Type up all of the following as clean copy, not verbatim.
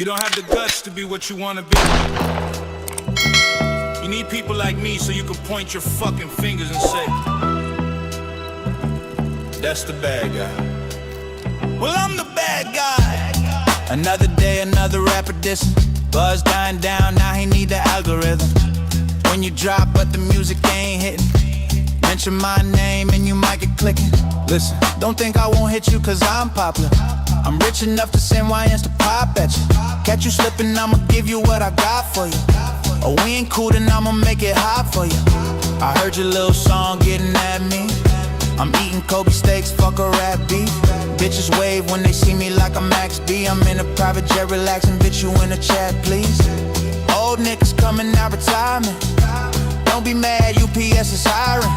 You don't have the guts to be what you want to be. You need people like me so you can point your fucking fingers and say, that's the bad guy. Well, I'm the bad guy. Another day, another rapper dissing. Buzz dying down, now he need the algorithm. When you drop but the music ain't hitting, mention my name and you might get clicking. Listen, don't think I won't hit you cause I'm popular. I'm rich enough to send YNs to pop at you. Catch you slipping, I'ma give you what I got for you. Oh, we ain't cool, then I'ma make it hot for you. I heard your little song getting at me. I'm eating Kobe steaks, fuck a rap beef. Bitches wave when they see me like I'm Max B. I'm in a private jet relaxing, bitch, you in a chat, please. Old niggas coming out retirement. Don't be mad, UPS is hiring.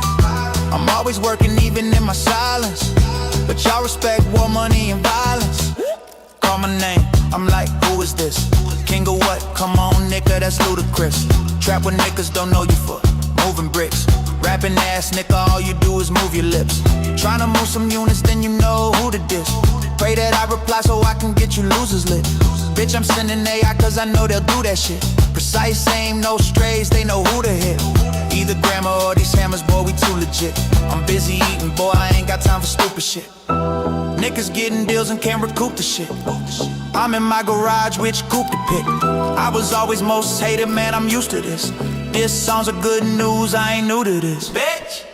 I'm always working even in my silence, but y'all respect war, money, and violence. Call my name, I'm like, who is this? King of what? Come on, nigga, that's ludicrous. Trap with niggas don't know you for moving bricks. Rapping ass nigga, all you do is move your lips. Tryna move some units, then you know who to diss. Pray that I reply so I can get you losers lit. Bitch, I'm sending AI cause I know they'll do that shit. Precise aim, no strays, they know who to hit. Either grammar or these hammers, boy, we too legit. I'm busy eating, boy, I ain't got time for stupid shit. Niggas getting deals and can't recoup the shit. I'm in my garage, which coupe to pick. I was always most hated, man, I'm used to this. This song's a good news, I ain't new to this. Bitch,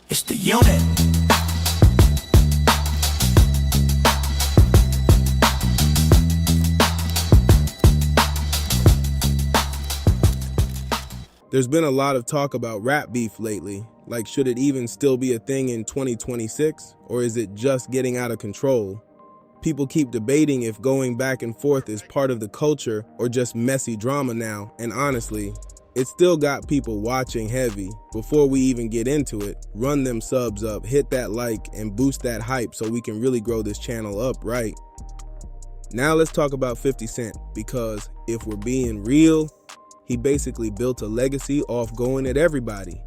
it's the unit. There's been a lot of talk about rap beef lately. Like, should it even still be a thing in 2026? Or is it just getting out of control? People keep debating if going back and forth is part of the culture or just messy drama now, and honestly, it still got people watching heavy. Before we even get into it, run them subs up, hit that like, and boost that hype so we can really grow this channel up, right? Now let's talk about 50 Cent, because if we're being real, he basically built a legacy off going at everybody.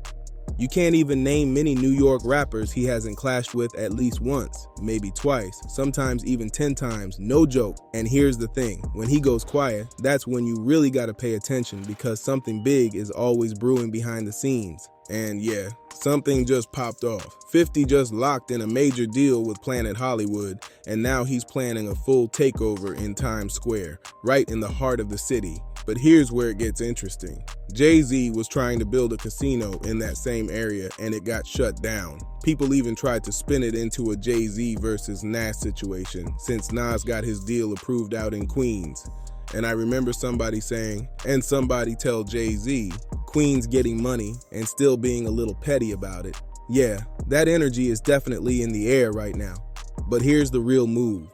You can't even name many New York rappers he hasn't clashed with at least once, maybe twice, sometimes even 10 times, no joke. And here's the thing, when he goes quiet, that's when you really gotta pay attention because something big is always brewing behind the scenes. And yeah, something just popped off. 50 just locked in a major deal with Planet Hollywood, and now he's planning a full takeover in Times Square, right in the heart of the city. But here's where it gets interesting. Jay-Z was trying to build a casino in that same area and it got shut down. People even tried to spin it into a Jay-Z versus Nas situation since Nas got his deal approved out in Queens. And I remember somebody saying, and somebody tell Jay-Z, Queens getting money and still being a little petty about it. Yeah, that energy is definitely in the air right now. But here's the real move.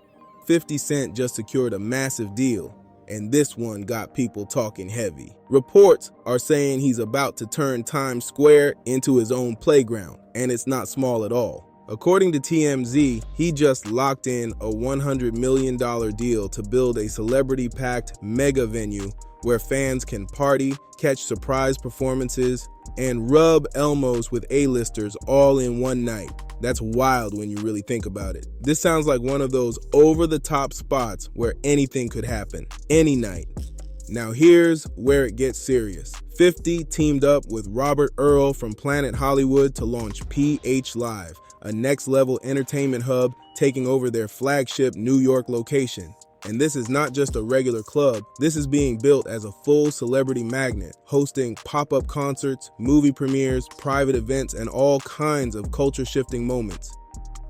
50 Cent just secured a massive deal, and this one got people talking heavy. Reports are saying he's about to turn Times Square into his own playground, and it's not small at all. According to TMZ, he just locked in a $100 million deal to build a celebrity-packed mega venue where fans can party, catch surprise performances, and rub elbows with A-listers all in one night. That's wild when you really think about it. This sounds like one of those over-the-top spots where anything could happen, any night. Now here's where it gets serious. 50 teamed up with Robert Earl from Planet Hollywood to launch PH Live, a next-level entertainment hub taking over their flagship New York location. And this is not just a regular club, this is being built as a full celebrity magnet, hosting pop-up concerts, movie premieres, private events, and all kinds of culture-shifting moments.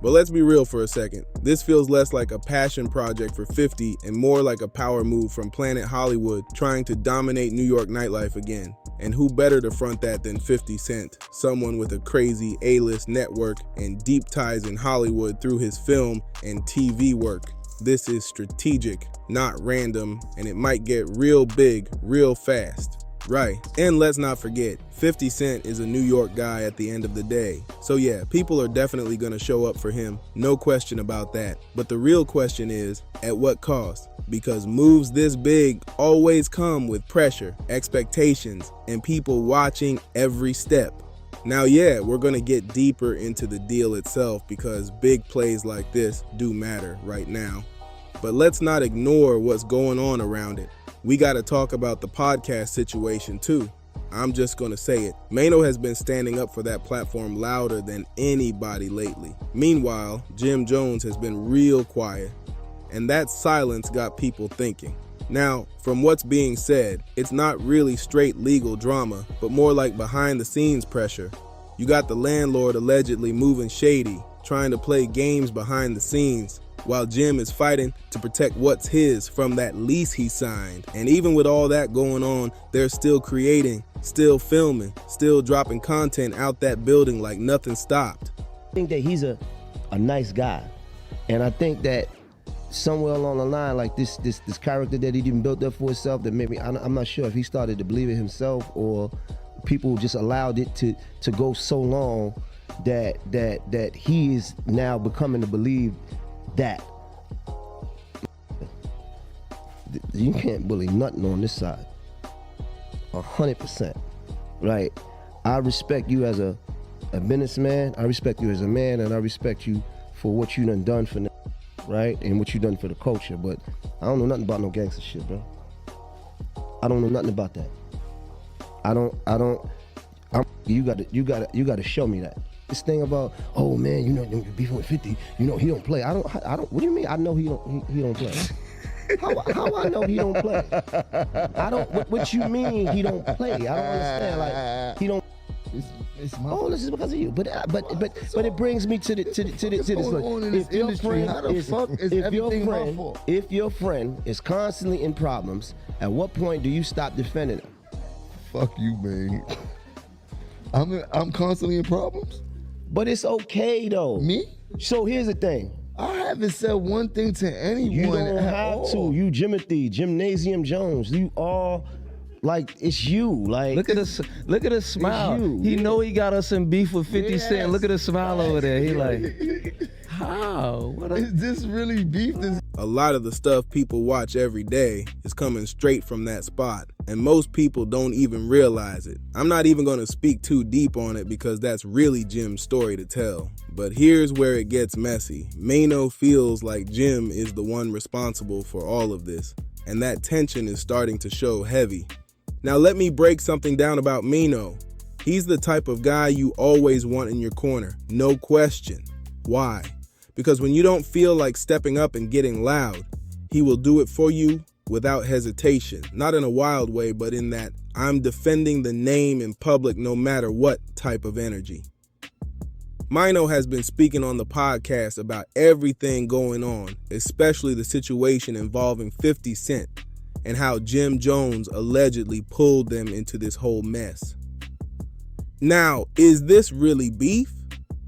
But let's be real for a second. This feels less like a passion project for 50 and more like a power move from Planet Hollywood trying to dominate New York nightlife again. And who better to front that than 50 Cent, someone with a crazy A-list network and deep ties in Hollywood through his film and TV work. This is strategic, not random, and it might get real big, real fast. Right, and let's not forget, 50 Cent is a New York guy at the end of the day. So yeah, people are definitely gonna show up for him, no question about that. But the real question is, at what cost? Because moves this big always come with pressure, expectations, and people watching every step. Now yeah, we're gonna get deeper into the deal itself because big plays like this do matter right now. But let's not ignore what's going on around it. We gotta talk about the podcast situation too. I'm just gonna say it. Maino has been standing up for that platform louder than anybody lately. Meanwhile, Jim Jones has been real quiet, and that silence got people thinking. Now, from what's being said, it's not really straight legal drama, but more like behind the scenes pressure. You got the landlord allegedly moving shady, trying to play games behind the scenes, while Jim is fighting to protect what's his from that lease he signed. And even with all that going on, they're still creating, still filming, still dropping content out that building like nothing stopped. I think that he's a nice guy. And I think that somewhere along the line, like this character that he even built up for himself, that maybe, I'm not sure if he started to believe it himself or people just allowed it to go so long that he is now becoming to believe that you can't bully nothing on this side. 100%, right? I respect you as a businessman. I respect you as a man, and I respect you for what you done for them, right? And what you done for the culture. But I don't know nothing about no gangster shit, bro. I don't know nothing about that. You gotta show me that. This thing about, oh man, you know, you're beefing with 50, you know, he don't play. I don't, what do you mean? I know he don't play. How I know he don't play? What you mean he don't play? I don't understand. Like, he don't. It's my this is because of you. But it brings me to this. If your friend, how the fuck is everything my fault? If your friend is constantly in problems, at what point do you stop defending him? Fuck you, man. I'm constantly in problems. But it's okay though. Me? So here's the thing. I haven't said one thing to anyone. You don't have all. to. You Jimothy, Gymnasium Jones. You all, like, it's you. Like, look at the smile. He know he got us in beef with 50 Cent. Look at the smile over there. He like, how? Is this really beef? A lot of the stuff people watch every day is coming straight from that spot, and most people don't even realize it. I'm not even going to speak too deep on it because that's really Jim's story to tell. But here's where it gets messy. Maino feels like Jim is the one responsible for all of this, and that tension is starting to show heavy. Now let me break something down about Maino. He's the type of guy you always want in your corner, no question. Why? Because when you don't feel like stepping up and getting loud, he will do it for you without hesitation. Not in a wild way, but in that I'm defending the name in public no matter what type of energy. Maino has been speaking on the podcast about everything going on, especially the situation involving 50 Cent and how Jim Jones allegedly pulled them into this whole mess. Now, is this really beef?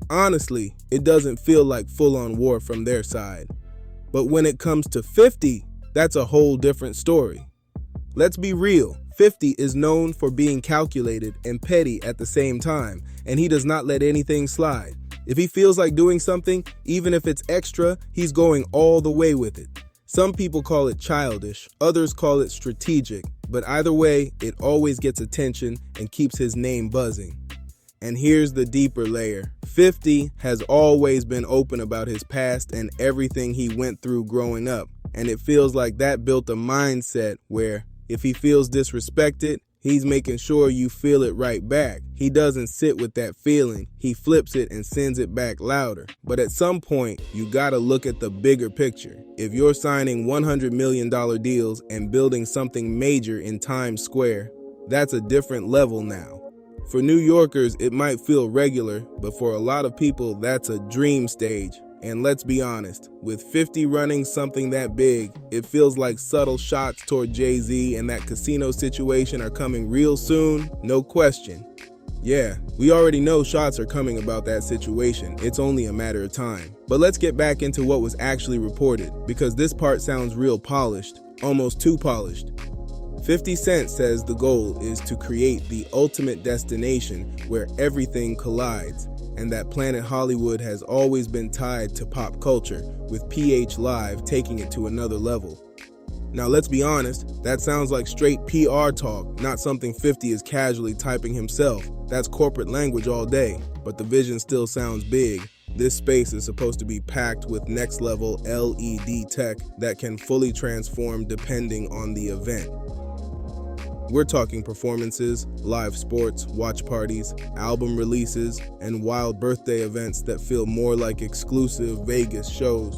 Honestly, it doesn't feel like full-on war from their side. But when it comes to 50, that's a whole different story. Let's be real, 50 is known for being calculated and petty at the same time, and he does not let anything slide. If he feels like doing something, even if it's extra, he's going all the way with it. Some people call it childish, others call it strategic, but either way, it always gets attention and keeps his name buzzing. And here's the deeper layer. 50 has always been open about his past and everything he went through growing up. And it feels like that built a mindset where if he feels disrespected, he's making sure you feel it right back. He doesn't sit with that feeling. He flips it and sends it back louder. But at some point, you gotta look at the bigger picture. If you're signing $100 million deals and building something major in Times Square, that's a different level now. For New Yorkers, it might feel regular, but for a lot of people, that's a dream stage. And let's be honest, with 50 running something that big, it feels like subtle shots toward Jay-Z and that casino situation are coming real soon, no question. Yeah, we already know shots are coming about that situation. It's only a matter of time. But let's get back into what was actually reported, because this part sounds real polished, almost too polished. 50 Cent says the goal is to create the ultimate destination where everything collides, and that Planet Hollywood has always been tied to pop culture, with PH Live taking it to another level. Now let's be honest, that sounds like straight PR talk, not something 50 is casually typing himself. That's corporate language all day, but the vision still sounds big. This space is supposed to be packed with next-level LED tech that can fully transform depending on the event. We're talking performances, live sports, watch parties, album releases, and wild birthday events that feel more like exclusive Vegas shows.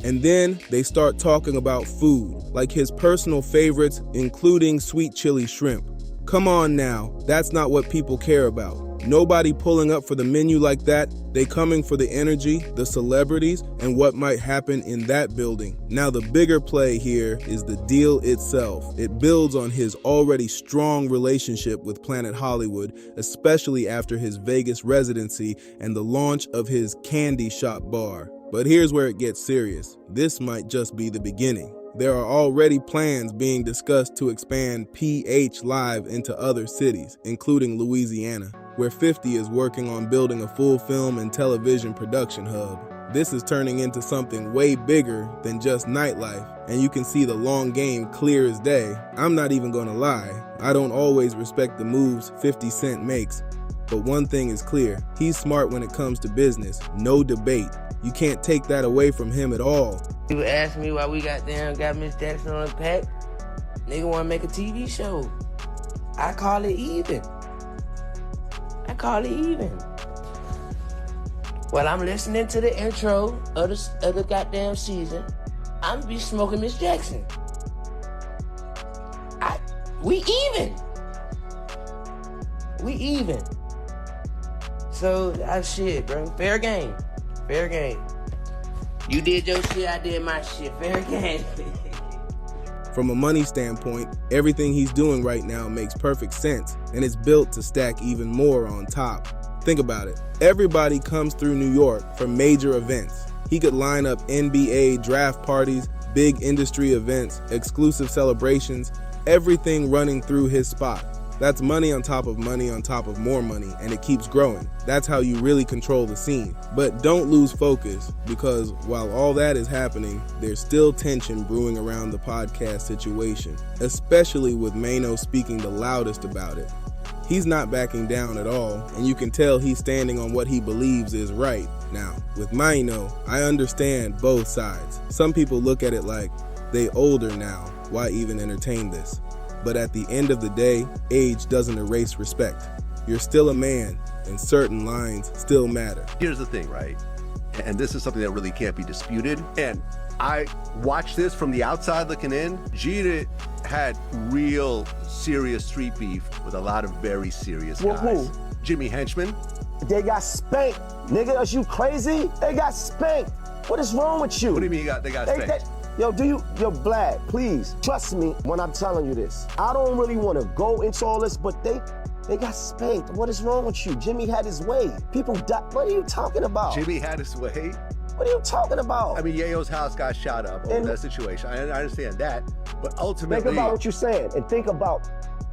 And then they start talking about food, like his personal favorites, including sweet chili shrimp. Come on now, that's not what people care about. Nobody pulling up for the menu like that. They coming for the energy, the celebrities, and what might happen in that building. Now the bigger play here is the deal itself. It builds on his already strong relationship with Planet Hollywood, especially after his Vegas residency and the launch of his candy shop bar. But here's where it gets serious. This might just be the beginning. There are already plans being discussed to expand PH Live into other cities, including Louisiana, where 50 is working on building a full film and television production hub. This is turning into something way bigger than just nightlife, and you can see the long game clear as day. I'm not even gonna lie, I don't always respect the moves 50 Cent makes, but one thing is clear, he's smart when it comes to business, no debate. You can't take that away from him at all. People ask me why we got Miss Jackson on the pack. Nigga wanna make a TV show. I call it even. While I'm listening to the intro of the goddamn season, I'm be smoking Miss Jackson. We even. So, shit, bro. Fair game. You did your shit, I did my shit. Fair game. From a money standpoint, everything he's doing right now makes perfect sense, and it's built to stack even more on top. Think about it. Everybody comes through New York for major events. He could line up NBA draft parties, big industry events, exclusive celebrations, everything running through his spot. That's money on top of money on top of more money, and it keeps growing. That's how you really control the scene. But don't lose focus, because while all that is happening, there's still tension brewing around the podcast situation, especially with Maino speaking the loudest about it. He's not backing down at all, and you can tell he's standing on what he believes is right. Now, with Maino, I understand both sides. Some people look at it like, they older now, why even entertain this? But at the end of the day, age doesn't erase respect. You're still a man, and certain lines still matter. Here's the thing, right? And this is something that really can't be disputed. And I watched this from the outside looking in. Jeter had real serious street beef with a lot of very serious guys. Who? Jimmy Henchman. They got spanked. Nigga, are you crazy? They got spanked. What is wrong with you? What do you mean they got spanked? Yo, Vlad, please, trust me when I'm telling you this. I don't really want to go into all this, but they got spanked. What is wrong with you? Jimmy had his way. People died. What are you talking about? Jimmy had his way? What are you talking about? I mean, Yayo's house got shot up over that situation. I understand that, but ultimately... Think about what you're saying, and think about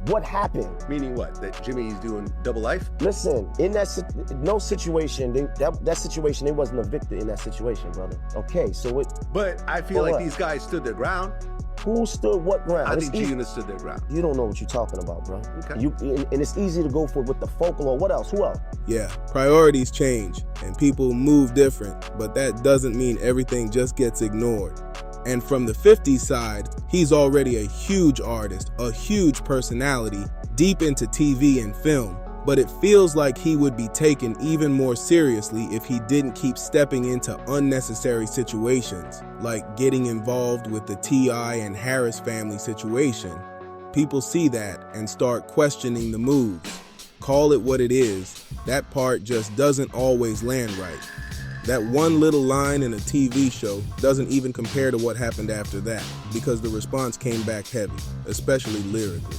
what happened. Meaning what? That Jimmy's doing double life? Listen, in that situation, that situation, they wasn't a victor in that situation, brother. Okay, so it... But I feel like these guys stood their ground. Who stood what ground? I think Gina stood their ground. You don't know what you're talking about, bro. Okay. And it's easy to go for it with the folklore. What else? Who else? Yeah, priorities change, and people move different, but that doesn't mean everything just gets ignored. And from the 50s side, he's already a huge artist, a huge personality, deep into TV and film. But it feels like he would be taken even more seriously if he didn't keep stepping into unnecessary situations, like getting involved with the T.I. and Harris family situation. People see that and start questioning the moves. Call it what it is, that part just doesn't always land right. That one little line in a TV show doesn't even compare to what happened after that, because the response came back heavy, especially lyrically.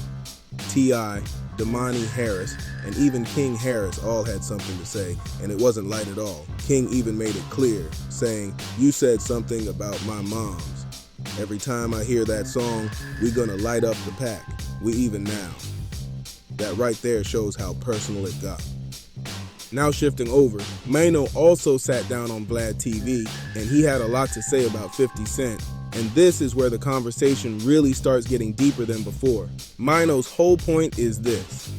T.I., Damani Harris, and even King Harris all had something to say, and it wasn't light at all. King even made it clear, saying, "You said something about my moms. Every time I hear that song, we gonna light up the pack. We even now." That right there shows how personal it got. Now shifting over, Maino also sat down on Vlad TV, and he had a lot to say about 50 Cent. And this is where the conversation really starts getting deeper than before. Maino's whole point is this.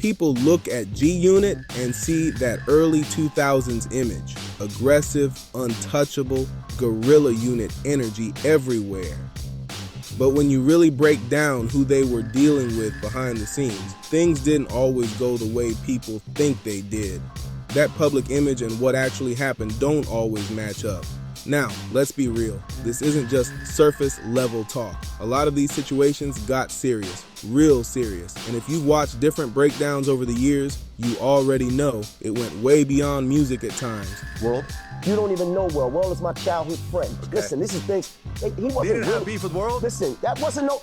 people look at G-Unit and see that early 2000s image, aggressive, untouchable, guerrilla unit energy everywhere. But when you really break down who they were dealing with behind the scenes, things didn't always go the way people think they did. That public image and what actually happened don't always match up. Now, let's be real. This isn't just surface level talk. A lot of these situations got serious, real serious. And if you've watched different breakdowns over the years, you already know it went way beyond music at times. World, you don't even know World. World is my childhood friend. Okay. Listen, this is things, he wasn't They didn't have beef with World? Listen, that wasn't no...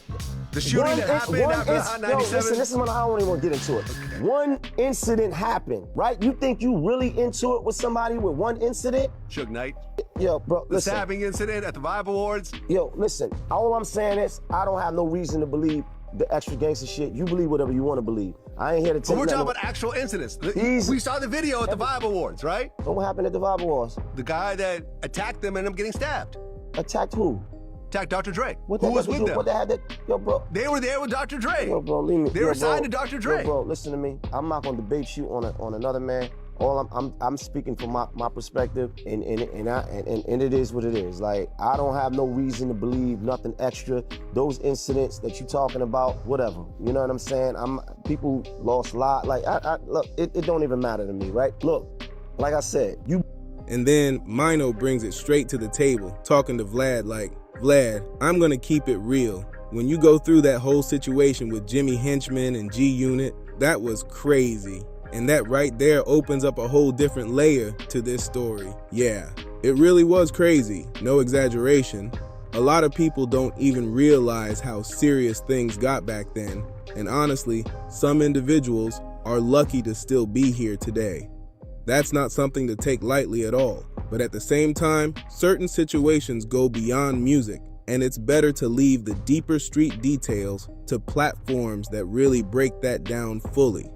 The shooting that happened after Hot 97? Yo, listen, this is when I don't even want to get into it. Okay. One incident happened, right? You think you really into it with somebody with one incident? Suge Knight. Yo, bro, The listen. stabbing incident at the Vibe Awards. Yo, listen, all I'm saying is I don't have no reason to believe the extra gangster shit. You believe whatever you want to believe. I ain't here to tell you. But we're talking about actual incidents. We saw the video at the Vibe Awards, right? What happened at the Vibe Awards? The guy that attacked them ended up getting stabbed. Attacked who? Attacked Dr. Dre. Who was with them? What they had that? Yo, bro. They were there with Dr. Dre. Yo, bro, leave me. They were signed to Dr. Dre. Yo, bro, listen to me. I'm not gonna debate you on another man. All I'm speaking from my perspective, and it is what it is. Like, I don't have no reason to believe nothing extra. Those incidents that you talking about, whatever. You know what I'm saying? People lost a lot. Like, look, it don't even matter to me, right? Look, like I said, you. And then Maino brings it straight to the table, talking to Vlad like, Vlad, I'm gonna keep it real. When you go through that whole situation with Jimmy Henchman and G-Unit, that was crazy. And that right there opens up a whole different layer to this story. Yeah, it really was crazy, no exaggeration. A lot of people don't even realize how serious things got back then. And honestly, some individuals are lucky to still be here today. That's not something to take lightly at all. But at the same time, certain situations go beyond music, and it's better to leave the deeper street details to platforms that really break that down fully.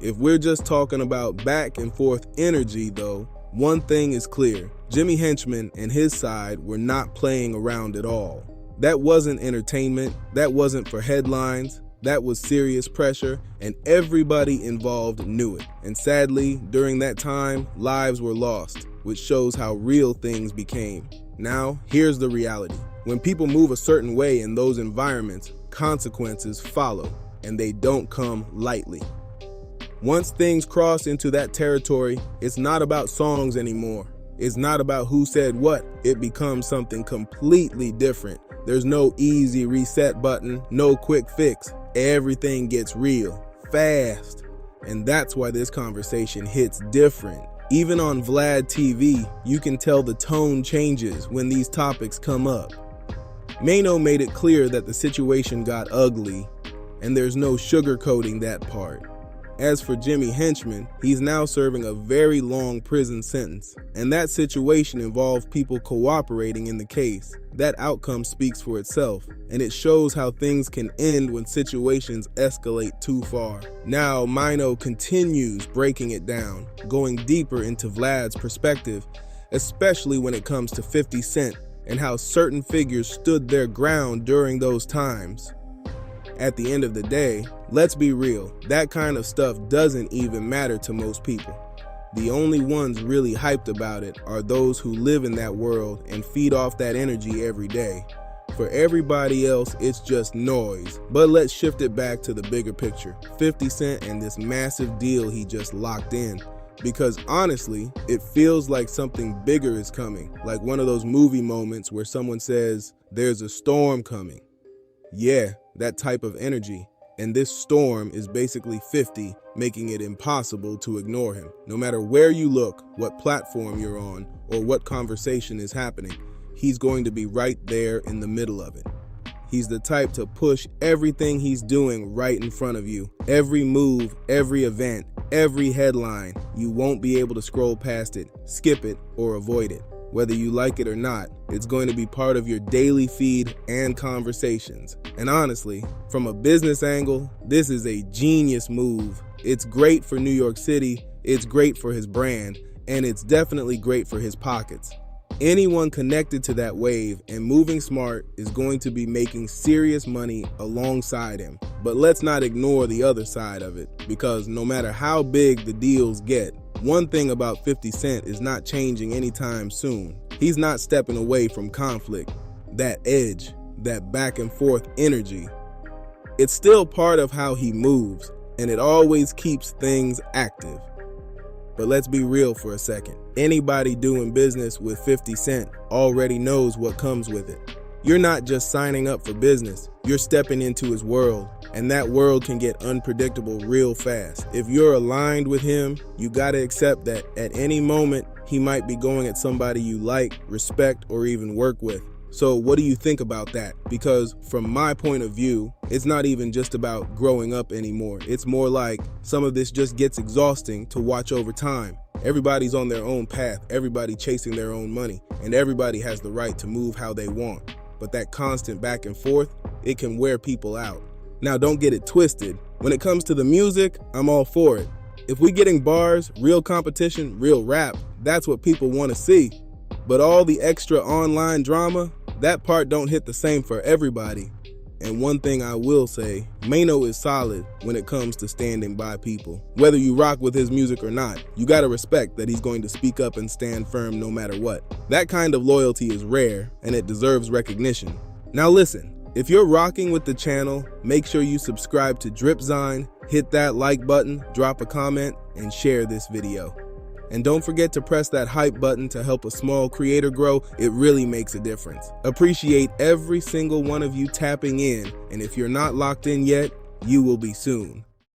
If we're just talking about back and forth energy though, one thing is clear. Jimmy Henchman and his side were not playing around at all. That wasn't entertainment, that wasn't for headlines, that was serious pressure, and everybody involved knew it. And sadly, during that time, lives were lost, which shows how real things became. Now, here's the reality. When people move a certain way in those environments, consequences follow, and they don't come lightly. Once things cross into that territory, it's not about songs anymore. It's not about who said what. It becomes something completely different. There's no easy reset button, no quick fix. Everything gets real, fast. And that's why this conversation hits different. Even on Vlad TV, you can tell the tone changes when these topics come up. Maino made it clear that the situation got ugly, and there's no sugarcoating that part. As for Jimmy Henchman, he's now serving a very long prison sentence, and that situation involved people cooperating in the case. That outcome speaks for itself, and it shows how things can end when situations escalate too far. Now, Maino continues breaking it down, going deeper into Vlad's perspective, especially when it comes to 50 Cent and how certain figures stood their ground during those times. At the end of the day, let's be real, that kind of stuff doesn't even matter to most people. The only ones really hyped about it are those who live in that world and feed off that energy every day. For everybody else, it's just noise. But let's shift it back to the bigger picture. 50 Cent and this massive deal he just locked in. Because honestly, it feels like something bigger is coming. Like one of those movie moments where someone says, "There's a storm coming." Yeah, that type of energy. And this storm is basically 50, making it impossible to ignore him. No matter where you look, what platform you're on, or what conversation is happening, he's going to be right there in the middle of it. He's the type to push everything he's doing right in front of you. Every move, every event, every headline, you won't be able to scroll past it, skip it, or avoid it. Whether you like it or not, it's going to be part of your daily feed and conversations. And honestly, from a business angle, this is a genius move. It's great for New York City, it's great for his brand, and it's definitely great for his pockets. Anyone connected to that wave and moving smart is going to be making serious money alongside him. But let's not ignore the other side of it, because no matter how big the deals get, one thing about 50 Cent is not changing anytime soon. He's not stepping away from conflict, that edge, that back and forth energy. It's still part of how he moves, and it always keeps things active. But let's be real for a second. Anybody doing business with 50 Cent already knows what comes with it. You're not just signing up for business, you're stepping into his world, and that world can get unpredictable real fast. If you're aligned with him, you gotta accept that at any moment, he might be going at somebody you like, respect, or even work with. So what do you think about that? Because from my point of view, it's not even just about growing up anymore. It's more like some of this just gets exhausting to watch over time. Everybody's on their own path, everybody chasing their own money, and everybody has the right to move how they want. But that constant back and forth, it can wear people out. Now don't get it twisted. When it comes to the music, I'm all for it. If we're getting bars, real competition, real rap, that's what people want to see. But all the extra online drama, that part don't hit the same for everybody. And one thing I will say, Maino is solid when it comes to standing by people. Whether you rock with his music or not, you gotta respect that he's going to speak up and stand firm no matter what. That kind of loyalty is rare, and it deserves recognition. Now listen, if you're rocking with the channel, make sure you subscribe to Dripzine, hit that like button, drop a comment, and share this video. And don't forget to press that hype button to help a small creator grow. It really makes a difference. Appreciate every single one of you tapping in, and if you're not locked in yet, you will be soon.